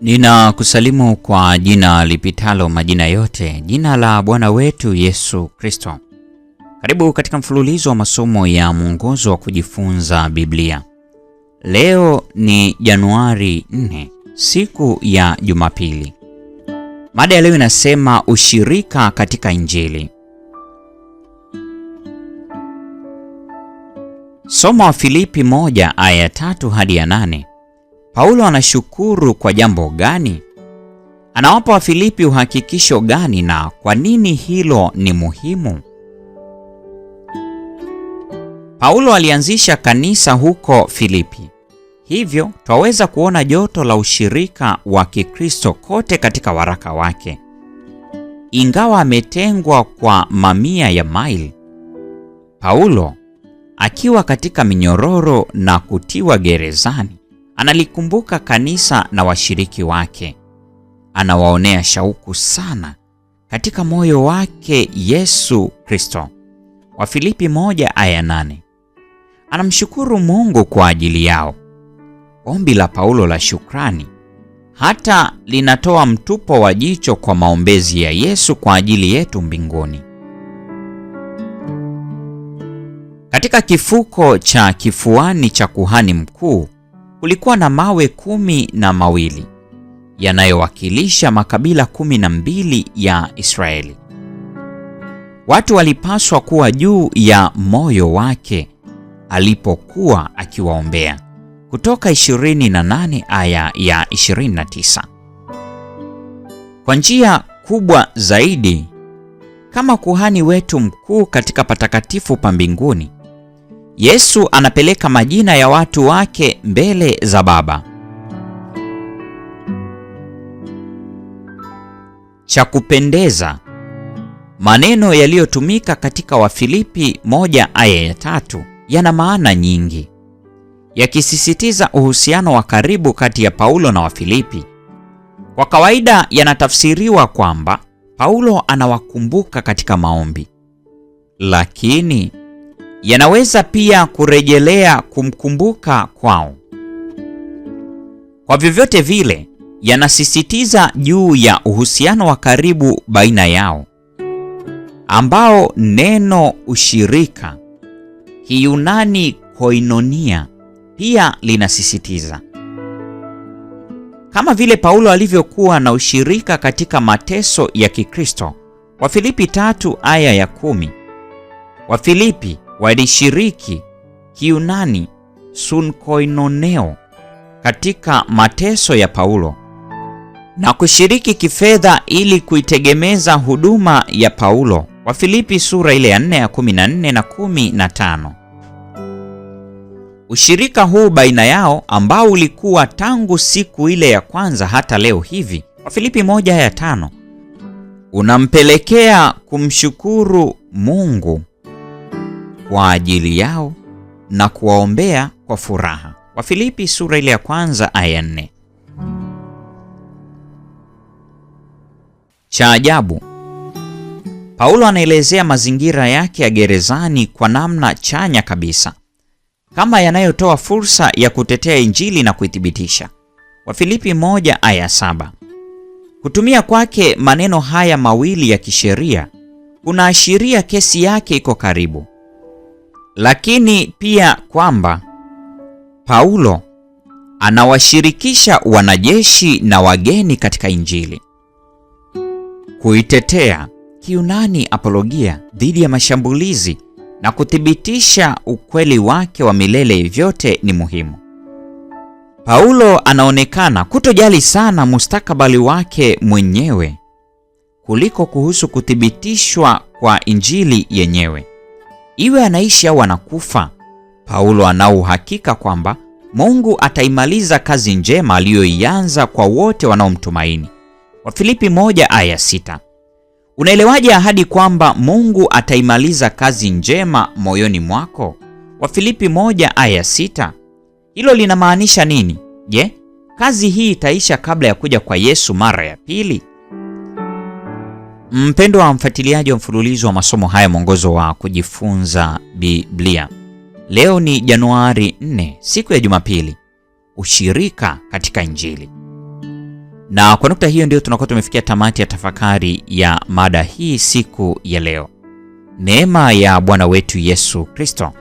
Ninakusalimu kwa jina lipitalo majina yote, jina la Bwana wetu Yesu Kristo. Karibu katika mfululizo wa masomo ya mwongozo wa kujifunza Biblia. Leo ni Januari 4, siku ya Jumapili. Mada ya leo inasema ushirika katika Injili. Soma wa Filipi 1 aya 3 hadi ya 8. Paulo anashukuru kwa jambo gani? Anawapa Wafilipi uhakikisho gani na kwa nini hilo ni muhimu? Paulo alianzisha kanisa huko Filipi. Hivyo twaweza kuona joto la ushirika wa Kikristo kote katika waraka wake. Ingawa ametengwa kwa mamia ya maili, Paulo akiwa katika minyororo na kutiwa gerezani, analikumbuka kanisa na washiriki wake. Anawaonea shauku sana katika moyo wake Yesu Kristo. Wafilipi 1 aya 8. Anamshukuru Mungu kwa ajili yao. Ombi la Paulo la shukrani hata linatoa mtupo wa jicho kwa maombezi ya Yesu kwa ajili yetu mbinguni. Katika kifuko cha kifuani cha kuhani mkuu kulikuwa na mawe 12 yanayowakilisha makabila 12 ya Israeli. Watu walipaswa kuwa juu ya moyo wake alipokuwa akiwaombea. Kutoka 28 aya ya 29. Kwa njia kubwa zaidi, kama kuhani wetu mkuu katika patakatifu pa mbinguni, Yesu anapeleka majina ya watu wake mbele za Baba. Cha kupendeza, maneno yaliyotumika katika Wafilipi 1 aya ya 3 yana maana nyingi, yakisisitiza uhusiano wa karibu kati ya Paulo na Wafilipi. Kwa kawaida yanatafsiriwa kwamba Paulo anawakumbuka katika maombi, lakini yanaweza pia kurejelea kumkumbuka kwao. Kwa vyovyote vile, yanasisitiza juu ya uhusiano wa karibu baina yao, ambao neno ushirika, Kiyunani koinonia, pia linasisitiza. Kama vile Paulo alivyokuwa na ushirika katika mateso ya Kikristo, Wafilipi 3 aya ya 10. Wafilipi walishiriki Kiyunani sunkoinoneo katika mateso ya Paulo na kushiriki kifedha ili kuitegemeza huduma ya Paulo. Wafilipi sura ile ya 4 ya 14 na 15. Ushirika huu baina yao ambao ulikuwa tangu siku ile ya kwanza hata leo hivi, Wafilipi 1 aya 5, unampelekea kumshukuru Mungu kwa ajili yao na kuwaombea kwa furaha. Wafilipi sura ile ya kwanza aya 4. Cha ajabu, Paulo anaelezea mazingira yake ya gerezani kwa namna chanya kabisa, kama yanayotoa fursa ya kutetea Injili na kuithibitisha. Wafilipi 1 aya 7. Kutumia kwake maneno haya mawili ya kisheria kunaashiria kesi yake iko karibu, lakini pia kwamba Paulo anawashirikisha wanajeshi na wageni katika Injili. Kuitetea, Kiyunani apologia, dhidi ya mashambulizi na kuthibitisha ukweli wake wa milele, vyote ni muhimu. Paulo anaonekana kutojali sana mustakabali wake mwenyewe kuliko kuhusu kuthibitishwa kwa Injili yenyewe. Iwe anaishi au anakufa, Paulo ana uhakika kwamba Mungu ataimaliza kazi njema aliyoianza kwa wote wanaomtumaini. Wafilipi 1 aya 6. Unaelewaje ahadi kwamba Mungu ataimaliza kazi njema moyoni mwako? Wafilipi 1 aya 6. Hilo linamaanisha nini? Je, kazi hii itaisha kabla ya kuja kwa Yesu mara ya pili? Mpendwa wa mfuatiliaji wa mfululizo wa masomo haya mwongozo wa kujifunza Biblia, leo ni Januari 4, siku ya Jumapili. Ushirika katika Injili. Na kwa nukta hiyo ndio tunakuwa tumefikia tamati ya tafakari ya mada hii siku ya leo. Neema ya Bwana wetu Yesu Kristo,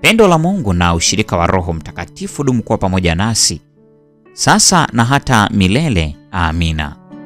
pendo la Mungu na ushirika wa Roho Mtakatifu dumu kuwa pamoja nasi sasa na hata milele. Amina.